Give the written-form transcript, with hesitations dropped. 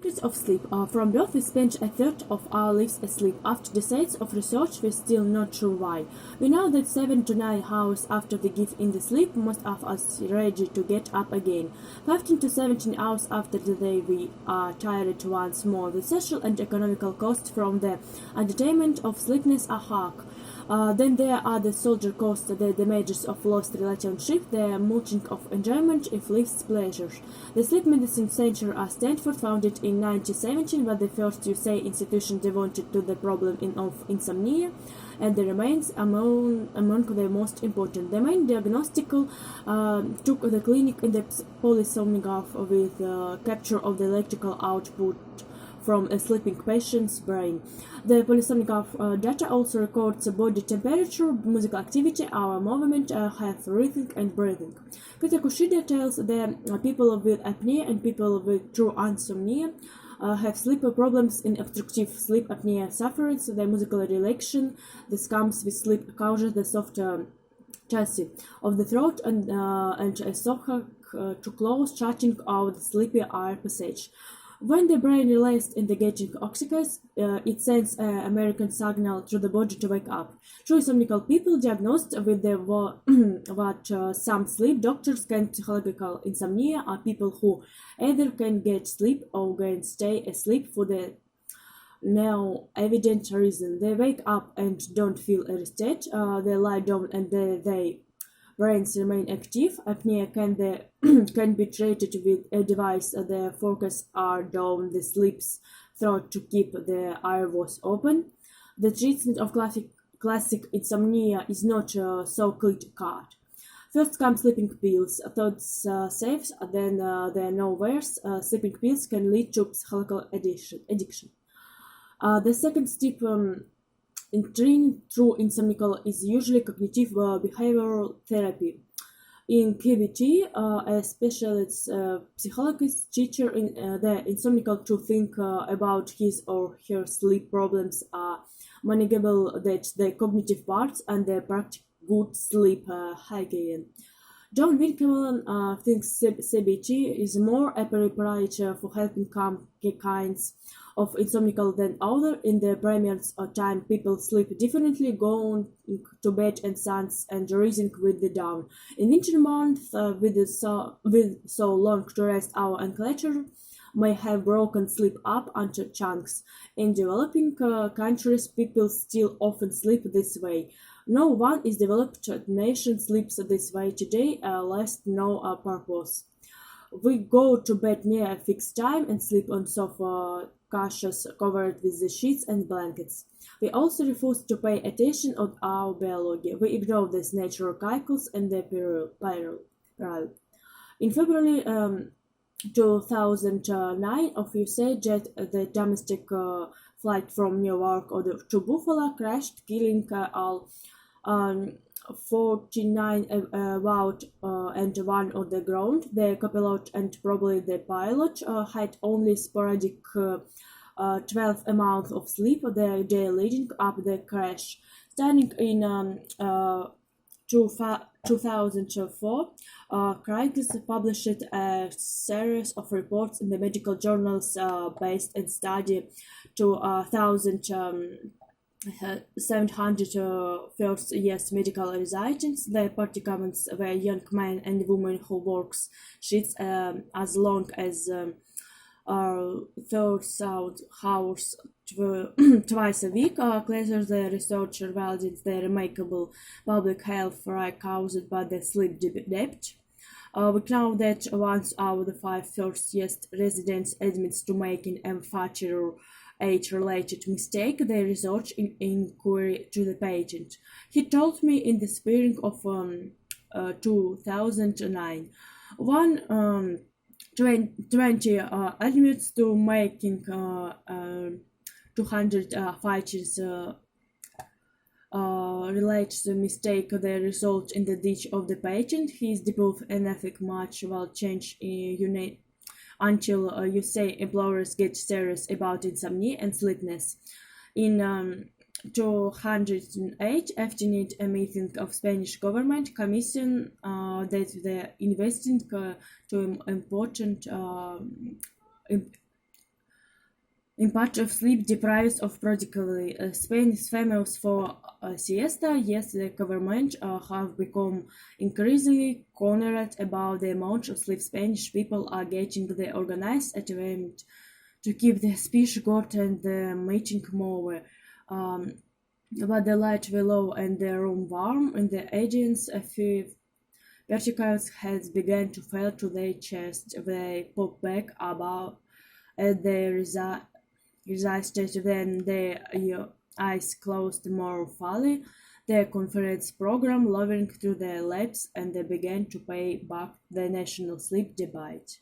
Of sleep. From birth, we spend a third of our lives asleep. After decades of research, we're still not sure why. We know that 7 to 9 hours after we give in the sleep, most of us are ready to get up again. 15 to 17 hours after the day, we are tired once more. The social and economical costs from the entertainment of sleepiness are high. Then there are the soldier costs, the damages of lost relationship, the mulching of enjoyment if life's pleasures. The Sleep Medicine Center at Stanford, founded in 1917, was the first USA institution devoted to the problem of insomnia, and it remains among the most important. The main diagnostical took the clinic in the polysomnograph with capture of the electrical output from a sleeping patient's brain. The polysomnograph data also records body temperature, musical activity, our movement, heart rhythm, and breathing. Kitakushida tells that people with apnea and people with true insomnia have sleep problems. In obstructive sleep apnea sufferers, the musical relaxation. This comes with sleep causes the soft chassis of the throat and esophagus to close, shutting out the sleepy air passage. When the brain relaxes in the getting oxygen, it sends an American signal to the body to wake up. True insomniacal people diagnosed with the what some sleep doctors can psychological insomnia are people who either can get sleep or can stay asleep for the no evident reason. They wake up and don't feel arrested. They lie down and they brains remain active. Apnea can be treated with a device. The focus are down the sleep's throat to keep the airways open. The treatment of classic insomnia is not so clear-cut. First come sleeping pills. Thoughts safe, then there are no worse. Sleeping pills can lead to psychological addiction. The second step in training through insomniacal is usually cognitive behavioral therapy. In KBT, a specialist psychologist teacher the insomniacal to think about his or her sleep problems are manageable, that the cognitive parts and the practice good sleep hygiene. John Winkelmann thinks CBT is more appropriate for helping calm kinds of insomniacal than other. In the periods of time people sleep differently, going to bed and suns and rising with the dawn. In winter months, with so long to rest hour and culture may have broken sleep up into chunks. In developing countries, people still often sleep this way. No one is developed nation sleeps this way today, lest no purpose. We go to bed near a fixed time and sleep on sofa couches covered with the sheets and blankets. We also refuse to pay attention on our biology. We ignore these natural cycles and the peril. In February 2009, of USA jet, the domestic flight from New York to Buffalo crashed, killing all 49 about and one on the ground. The co-pilot and probably the pilot had only sporadic 12 amount of sleep the day leading up the crash. Starting in 2004, Craigslist published a series of reports in the medical journals based on study to 700 first years medical residents. The participants were young men and women who works shifts as long as 30,000 hours twice a week. Later, the researcher validates the remarkable public health right caused by the sleep debt. We know that 1 out of 5 first-year residents admits to making a fatal age-related mistake. The research inquiry to the patient. He told me in the spring of 2009, 20 admits to making 200 fighters relates the mistake the result in the ditch of the patient. He is developed nothing much will change until you say employers get serious about insomnia and sleepiness. In 208, after a meeting of Spanish government commission that the investing to important In part of sleep deprived of practically. Spain is famous for siesta. Yes, the government have become increasingly concerned about the amount of sleep Spanish people are getting. The organized attempt to keep the speech got and the meeting more. Um, but the light below and the room warm, and the agents a few verticals has begun to fall to their chest. They pop back about at the resisted when their eyes closed more fully. The conference program lowering through their laps, and they began to pay back the national sleep debate.